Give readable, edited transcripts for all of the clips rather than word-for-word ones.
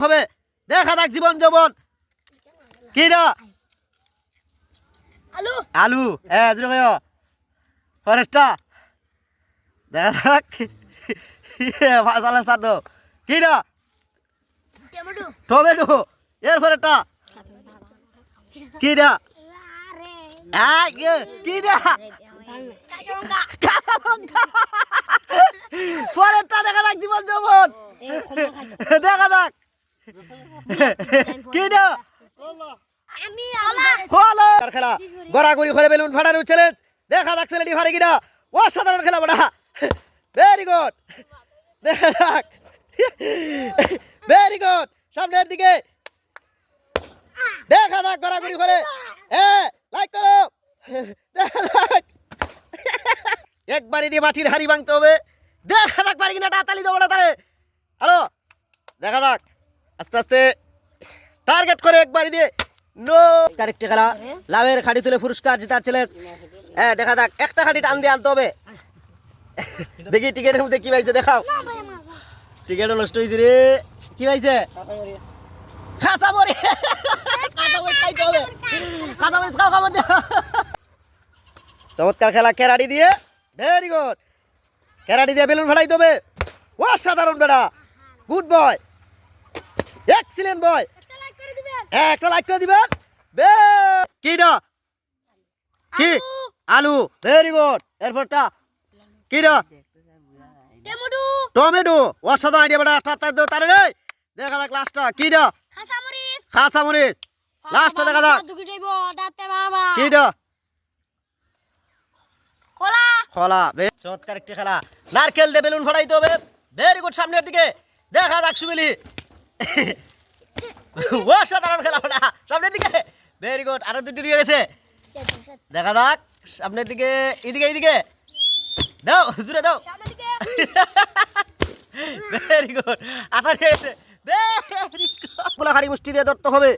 হবে দেখা যাক জীবন যৌবন কি না আলু আলু হ্যাঁ জুড়ে ভাইয়া ফরেস্টটা দেখা যাক ভাসালে সাদ কি না টমেটো টমেটো এর পরেরটা কি না কি না কাঁচা লঙ্কা পরেরটা দেখা যাক জীবন যৌবন দেখা যাক কি না আমি খেলা গড়াগড়ি করে বেলুন ফাটানোর চ্যালেঞ্জ দেখা যাক ছেলেটি পারে কিনা অসাধারণ খেলা বড়া ভেরি গুড দেখা যাক ভেরি গুড সামনের দিকে দেখা যাক গড়াগড়ি করে হ্যাঁ লাইক করো দেখা যাক একবারই দিয়ে মাটির হাড়ি ভাঙতে হবে দেখা যাক পারি কিনা তালি দেবো না তারে হ্যালো দেখা যাক আস্তে আস্তে টার্গেট করে একবারই দিয়ে নো কারেক্ট খেলা লাভের খাড়ি তুলে পুরস্কার জেতার চ্যালেঞ্জ হ্যাঁ দেখা যাক একটা খাড়ি টান দিয়ে আনতে হবে দেখি টিকেটের মধ্যে কি পাইছে দেখাও টিকেটও নষ্ট হয়েছে রে কি পাইছে খাসা মরি খাইতে হবে খাসা মরিচ খাও খাবার চমৎকার খেলা কেরাড়ি দিয়ে ভেরি গুড কেরাড়ি দিয়ে বেলুন ফাটাইতে হবে অসাধারণ বেড়া গুড বয় এক্সিলেন্ট বয় হ্যাঁ একটা লাইক করে দিবেন কি না কি আলু ভেরি গুড এরপরটা কি না টমেটো টমেটো অসাধারণ আইডিয়া বেটা তার রে দেখা যাক লাস্টটা কি না কাঁচামরিচ খাসা মরিচ লাস্টটা দেখা যাক দুকি দেব দাতে বাবা কি না কলা খোলা চমৎকার একটি খেলা নারকেল দিয়ে বেলুন ফাটাইতে হবে ভেরি গুড সামনের দিকে দেখা যাক সুমিলি অসাধারণ খেলা বেটা সামনের দিকে ভেরি গুড আরো দুটি রয়ে গেছে দেখা যাক সামনের দিকে এদিকে এইদিকে দাও জুড়ে দাও ভেরি গুড আটা রয়ে গেছে ভেরি গুড পোলা খাড়ি মুষ্টি দিয়ে ধরতে হবে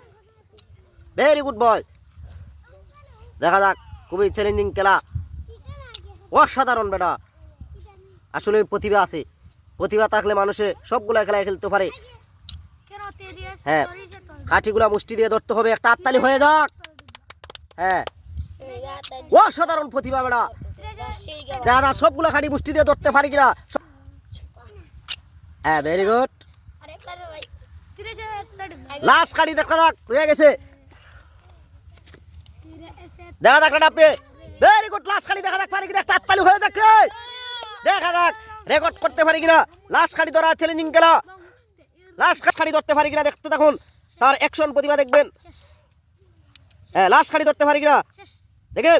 ভেরি গুড বয় দেখা যাক খুবই চ্যালেঞ্জিং খেলা অসাধারণ বেটা আসলে প্রতিভা আছে প্রতিভা থাকলে মানুষে সবগুলা খেলায় খেলতে পারে হ্যাঁ কাঠিগুলা মুষ্টি দিয়ে ধরতে হবে একটা হাততালি হয়ে যাক হ্যাঁ অসাধারণ প্রতিভা বেটা দাদা সবগুলা খাটি মুষ্টি দিয়ে ধরতে পারি কিনা হ্যাঁ ভেরি গুড লাস্ট কাটি দেখা যাক রয়ে গেছে দেখা যাক আপনি ভেরি গুড লাস্ট কাটি দেখা যাক পারি কিনা একটা হাততালি হয়ে যাক রে দেখা যাক রেকর্ড করতে পারি কিনা লাস্ট কাটি ধরা চ্যালেঞ্জিং খেলা লাস্ট খাড়ি ধরতে পারি কিনা দেখতে থাকুন তার অ্যাকশন প্রতিভা দেখবেন হ্যাঁ লাস্ট খাড়ি ধরতে পারি কিনা দেখে